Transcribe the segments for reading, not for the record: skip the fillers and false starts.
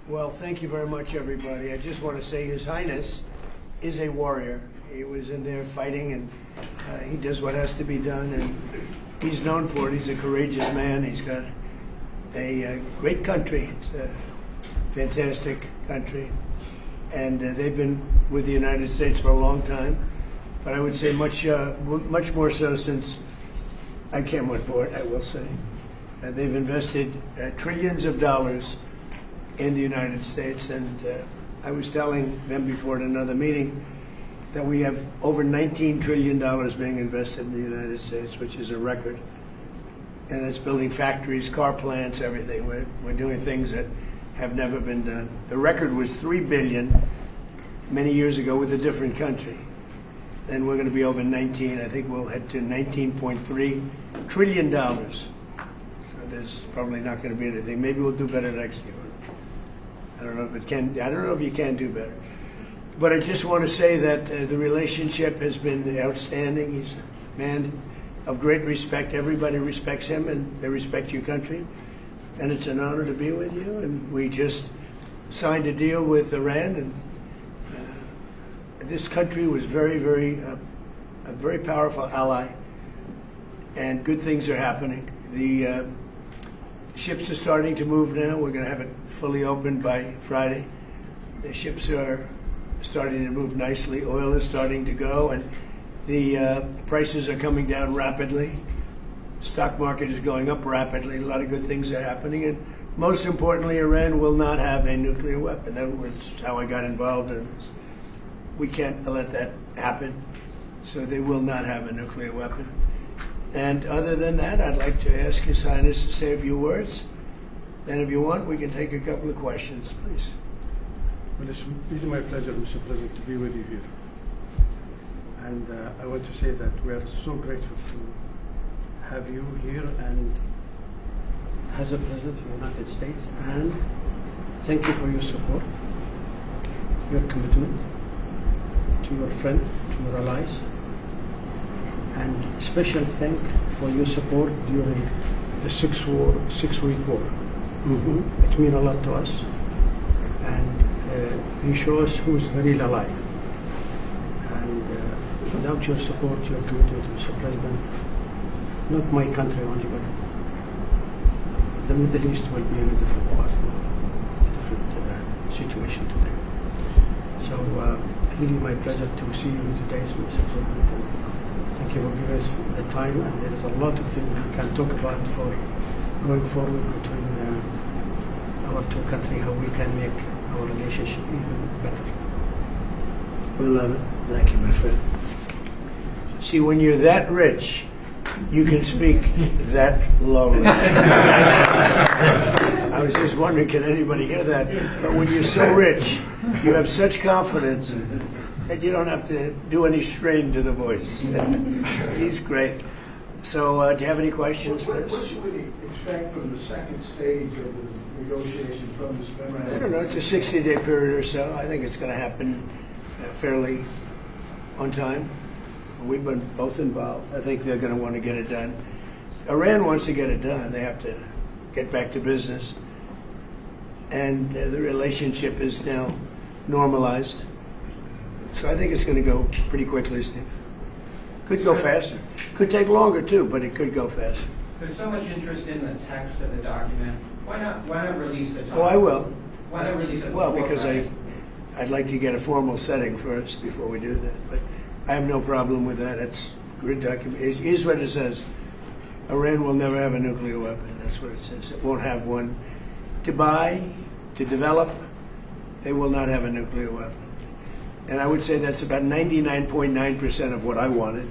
Well, thank you very much, everybody. I just want to say His Highness is a warrior. He was in there fighting, and he does what has to be done, and he's known for it. He's a courageous man. He's got a great country. It's a fantastic country, and they've been with the United States for a long time, but I would say much more so since I came on board, I will say. They've invested trillions of dollars in the United States, and I was telling them before at another meeting that we have over $19 trillion being invested in the United States, which is a record. And it's building factories, car plants, everything. We're doing things that have never been done. The record was $3 billion many years ago with a different country. And we're going to be over 19. I think we'll head to $19.3 trillion. So there's probably not going to be anything. Maybe we'll do better next year. I don't know if it can. I don't know if you can do better. But I just want to say that the relationship has been outstanding. He's a man of great respect. Everybody respects him, and they respect your country. And it's an honor to be with you. And we just signed a deal with Iran, and this country was a very powerful ally. And good things are happening. The ships are starting to move now. We're going to have it fully open by Friday. The ships are starting to move nicely. Oil is starting to go, and the prices are coming down rapidly. Stock market is going up rapidly. A lot of good things are happening, and most importantly, Iran will not have a nuclear weapon. That was how I got involved in this. We can't let that happen, so they will not have a nuclear weapon. And other than that, I'd like to ask His Highness to say a few words. Then if you want, we can take a couple of questions, please. Well, it's really my pleasure, Mr. President, to be with you here. And I want to say that we are so grateful to have you here and as a President of the United States. And thank you for your support, your commitment to your friend, to your allies. And special thank for your support during the six-week war. Mm-hmm. It means a lot to us, and you show us who's the real ally. And without your support, your commitment, Mr. President, not my country only, but the Middle East will be in a different part, a different situation today. So really my pleasure to see you today, Mr. President. Thank you for giving us the time, and there is a lot of things we can talk about for going forward between our two countries, how we can make our relationship even better. We love it. Thank you, my friend. See, when you're that rich, you can speak that lowly. I was just wondering, can anybody hear that? But when you're so rich, you have such confidence that you don't have to do any strain to the voice. He's great. So, do you have any questions, What please? should we expect from the second stage of the negotiation from this memorandum? I don't know. It's a 60-day period or so. I think it's going to happen fairly on time. We've been both involved. I think they're going to want to get it done. Iran wants to get it done. They have to get back to business. And the relationship is now normalized. So I think it's going to go pretty quickly, Steve. Could go faster. Could take longer too, but it could go faster. There's so much interest in the text of the document. Why not release the document? Oh, I will. Why not release it? Well, before because Friday? I'd like to get a formal setting first before we do that. But I have no problem with that. It's a good document. Here's what it says. Iran will never have a nuclear weapon. That's what it says. It won't have one to buy, to develop. They will not have a nuclear weapon. And I would say that's about 99.9% of what I wanted,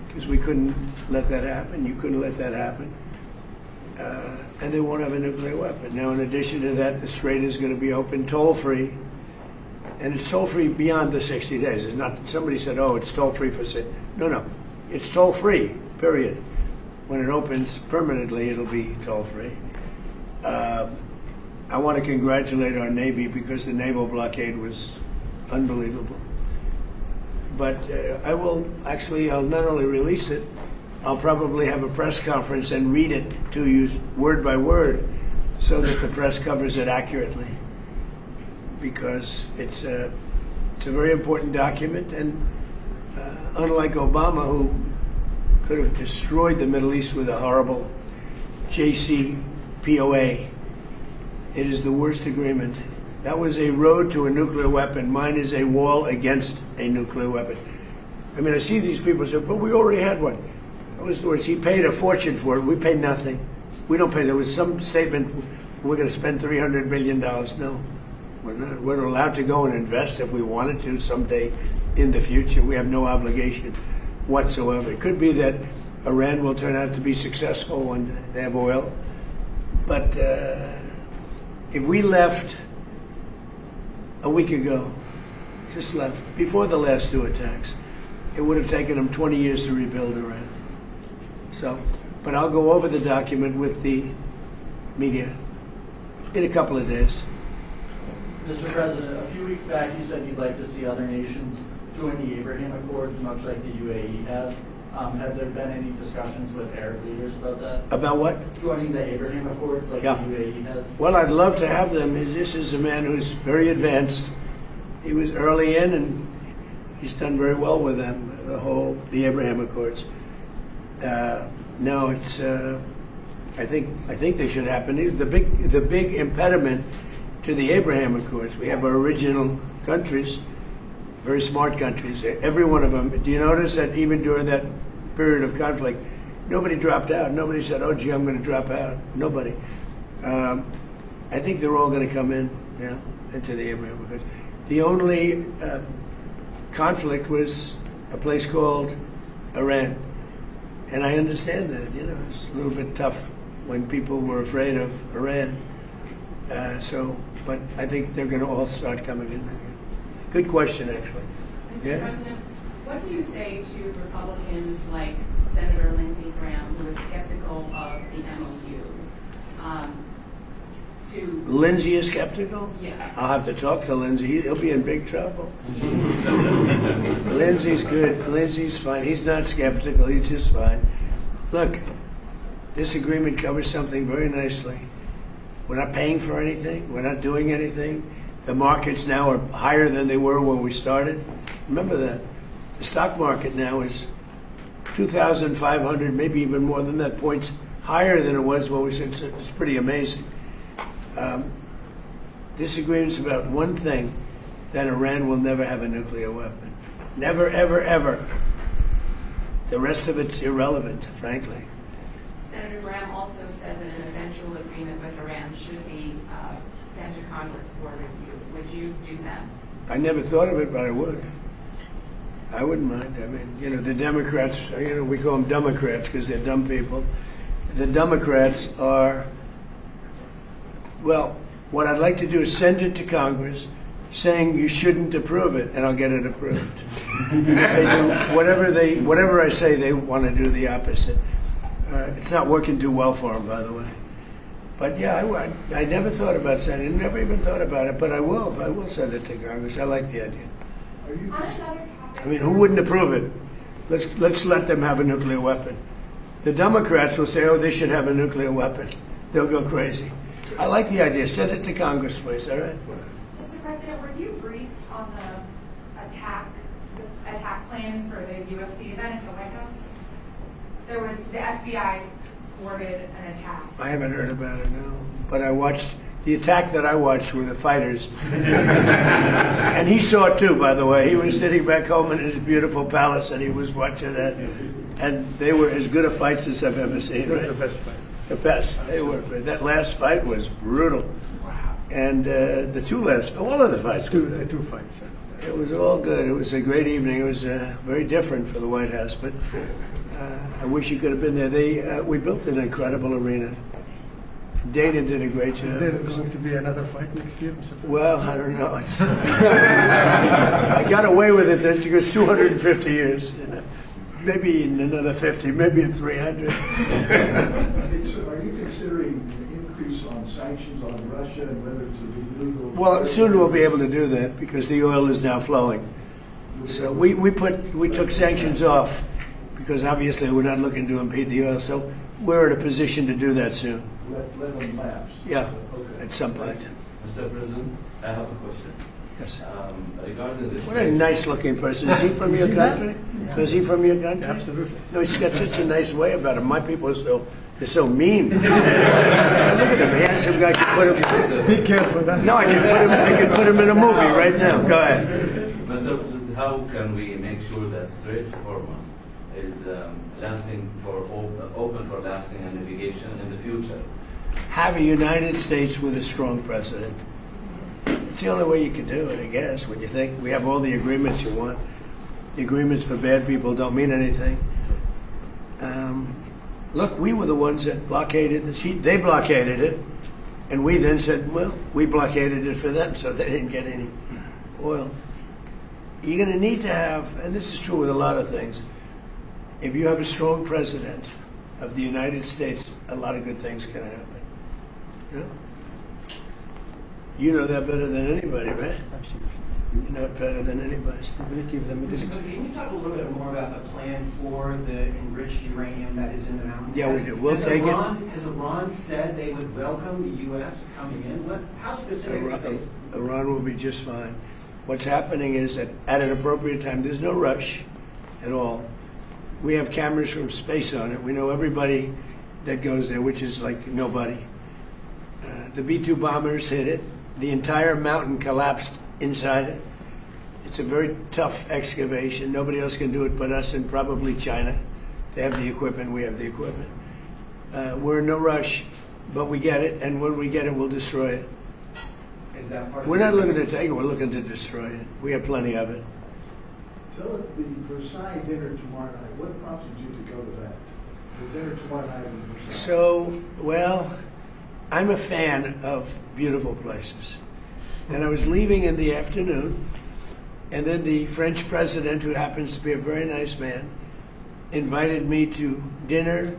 because we couldn't let that happen. You couldn't let that happen. And they won't have a nuclear weapon. Now, in addition to that, the Strait is going to be open toll-free. And it's toll-free beyond the 60 days. It's not, somebody said, oh, it's toll-free for, no. It's toll-free, period. When it opens permanently, it'll be toll-free. I want to congratulate our Navy, because the naval blockade was unbelievable. But I'll not only release it, I'll probably have a press conference and read it to you word by word so that the press covers it accurately. because it's a very important document, and unlike Obama, who could have destroyed the Middle East with a horrible JCPOA, it is the worst agreement. That was a road to a nuclear weapon. Mine is a wall against a nuclear weapon. I mean, I see these people say, but we already had one. That was the worst. He paid a fortune for it. We paid nothing. We don't pay. There was some statement, we're going to spend $300 million. No, we're not. We're allowed to go and invest if we wanted to someday in the future. We have no obligation whatsoever. It could be that Iran will turn out to be successful when they have oil. But if we left a week ago, just left, before the last two attacks, it would have taken them 20 years to rebuild Iran. So, but I'll go over the document with the media in a couple of days. Mr. President, a few weeks back you said you'd like to see other nations join the Abraham Accords, much like the UAE has. Have there been any discussions with Arab leaders about that? About what? Joining the Abraham Accords like Yeah. the UAE has? Well, I'd love to have them. This is a man who's very advanced. He was early in, and he's done very well with them. The Abraham Accords. No, it's. I think they should happen. The big impediment to the Abraham Accords. We have our original countries, very smart countries. Every one of them. Do you notice that even during that period of conflict, nobody dropped out? Nobody said, "Oh, gee, I'm going to drop out." Nobody. I think they're all going to come in now into the Abraham Accords. The only conflict was a place called Iran, and I understand that. You know, it's a little bit tough when people were afraid of Iran. But I think they're going to all start coming in. Good question, actually. Mr. Yeah. President, what do you say to Republicans like Senator Lindsey Graham, who is skeptical of the MOU? Lindsey is skeptical? Yes. I'll have to talk to Lindsey. He'll be in big trouble. Lindsey's good. Lindsey's fine. He's not skeptical. He's just fine. Look, this agreement covers something very nicely. We're not paying for anything. We're not doing anything. The markets now are higher than they were when we started. Remember that. The stock market now is 2,500, maybe even more than that, points higher than it was when we said. It's pretty amazing. This agreement's about one thing, that Iran will never have a nuclear weapon. Never, ever, ever. The rest of it's irrelevant, frankly. Senator Graham also said that an eventual agreement with Iran should be sent to Congress for review. Would you do that? I never thought of it, but I would. I wouldn't mind. I mean, you know, the Democrats, you know, we call them Democrats because they're dumb people. The Democrats are, well, what I'd like to do is send it to Congress saying you shouldn't approve it, and I'll get it approved. They do whatever I say, they want to do the opposite. It's not working too well for them, by the way. But yeah, I never thought about sending it, never even thought about it, but I will. I will send it to Congress. I like the idea. I mean, who wouldn't approve it? Let's let them have a nuclear weapon. The Democrats will say, oh, they should have a nuclear weapon. They'll go crazy. I like the idea. Send it to Congress, please, all right? Mr. President, were you briefed on the attack plans for the UFC event at the White House? There was, the FBI ordered an attack. I haven't heard about it, no. But I watched, the attack that I watched were the fighters. And he saw it too, by the way. He was sitting back home in his beautiful palace and he was watching that. And they were as good a fights as I've ever seen, right? The best fight. The best. They were. That last fight was brutal. Wow. And the two last, all of the fights. Two fights. It was all good. It was a great evening. It was very different for the White House, but I wish you could have been there. We built an incredible arena. Dana did a great job. Is there going to be another fight next year, Mr. President? Well, I don't know. I got away with it then because 250 years. You know. Maybe in another 50, maybe in 300. Are you considering an increase on sanctions on Russia and whether to be legal? Well, soon we'll be able to do that because the oil is now flowing. So we took sanctions off because obviously we're not looking to impede the oil. So we're in a position to do that soon. Let them lapse? Yeah, Okay. at some point. Mr. President, I have a question. Yes. Regarding this. What a nice-looking person. Is he from your country? Is he from your country? Absolutely. No, he's got such a nice way about him. My people are so mean. Look at him, handsome guy. Can put him. Be careful. No, I can put him in a movie right now. Go ahead. Mr. President, how can we make sure that Strait of Hormuz is lasting for open for lasting and navigation in the future? Have a United States with a strong president. It's the only way you can do it, I guess, when you think we have all the agreements you want. The agreements for bad people don't mean anything. Look, we were the ones that blockaded the sheet. They blockaded it, and we then said, well, we blockaded it for them, so they didn't get any oil. You're going to need to have, and this is true with a lot of things, if you have a strong president of the United States, a lot of good things can happen. You know? You know that better than anybody, right? Absolutely. You know it better than anybody. Stability of the Middle Mr. East. Cook, can you talk a little bit more about the plan for the enriched uranium that is in the mountains? Yeah, we do. We'll take it. Has Iran said they would welcome the U.S. coming in? How specific? Iran will be just fine. What's happening is that at an appropriate time, there's no rush at all. We have cameras from space on it. We know everybody that goes there, which is like nobody. The B-2 bombers hit it. The entire mountain collapsed inside it. It's a very tough excavation. Nobody else can do it but us and probably China. They have the equipment, we have the equipment. We're in no rush, but we get it, and when we get it, we'll destroy it. Is that part of We're not looking to take it, we're looking to destroy it. We have plenty of it. Tell us the Versailles dinner tomorrow night. What prompted you to go to that? The dinner tomorrow night in Versailles. So, well, I'm a fan of beautiful places. And I was leaving in the afternoon, and then the French president, who happens to be a very nice man, invited me to dinner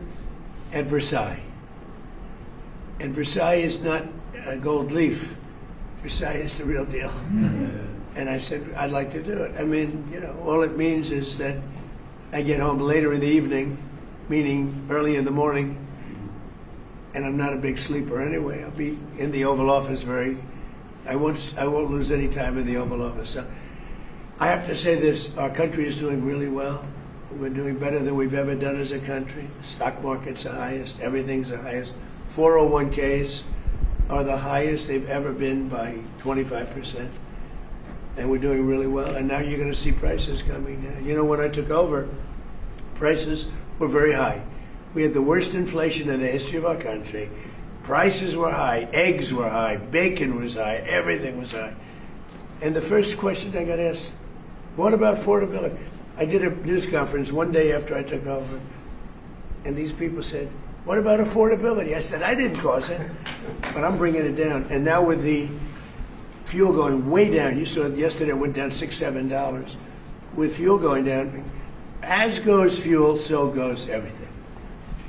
at Versailles. And Versailles is not a gold leaf. Versailles is the real deal. And I said, I'd like to do it. I mean, you know, all it means is that I get home later in the evening, meaning early in the morning, and I'm not a big sleeper anyway. I'll be in the Oval Office I won't lose any time in the Oval Office. So I have to say this, our country is doing really well. We're doing better than we've ever done as a country. The stock market's the highest, everything's the highest. 401ks are the highest they've ever been by 25%. And we're doing really well. And now you're going to see prices coming down. You know, when I took over, prices were very high. We had the worst inflation in the history of our country. Prices were high, eggs were high, bacon was high, everything was high. And the first question I got asked, what about affordability? I did a news conference one day after I took over, and these people said, what about affordability? I said, I didn't cause it, but I'm bringing it down. And now with the fuel going way down, you saw it yesterday, it went down $6, $7. With fuel going down, as goes fuel, so goes everything.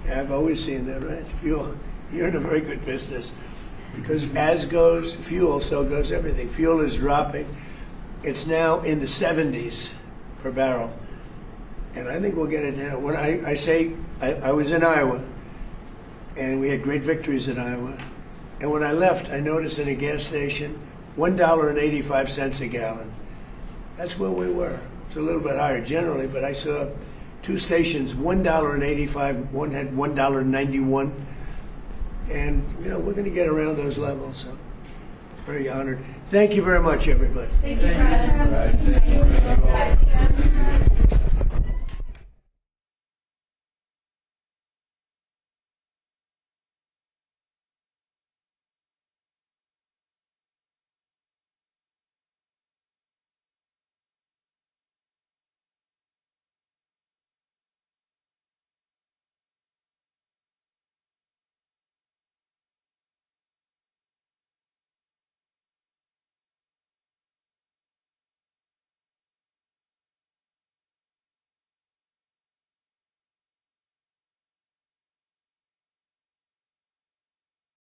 I've always seen that, right? Fuel. You're in a very good business because as goes fuel, so goes everything. Fuel is dropping. It's now in the 70s per barrel. And I think we'll get it down. When I say, I was in Iowa, and we had great victories in Iowa. And when I left, I noticed in a gas station, $1.85 a gallon. That's where we were. It's a little bit higher generally, but I saw two stations, $1.85, one had $1.91. And, you know, we're going to get around those levels, so very honored. Thank you very much, everybody. Thank you, President. Right. Thank you.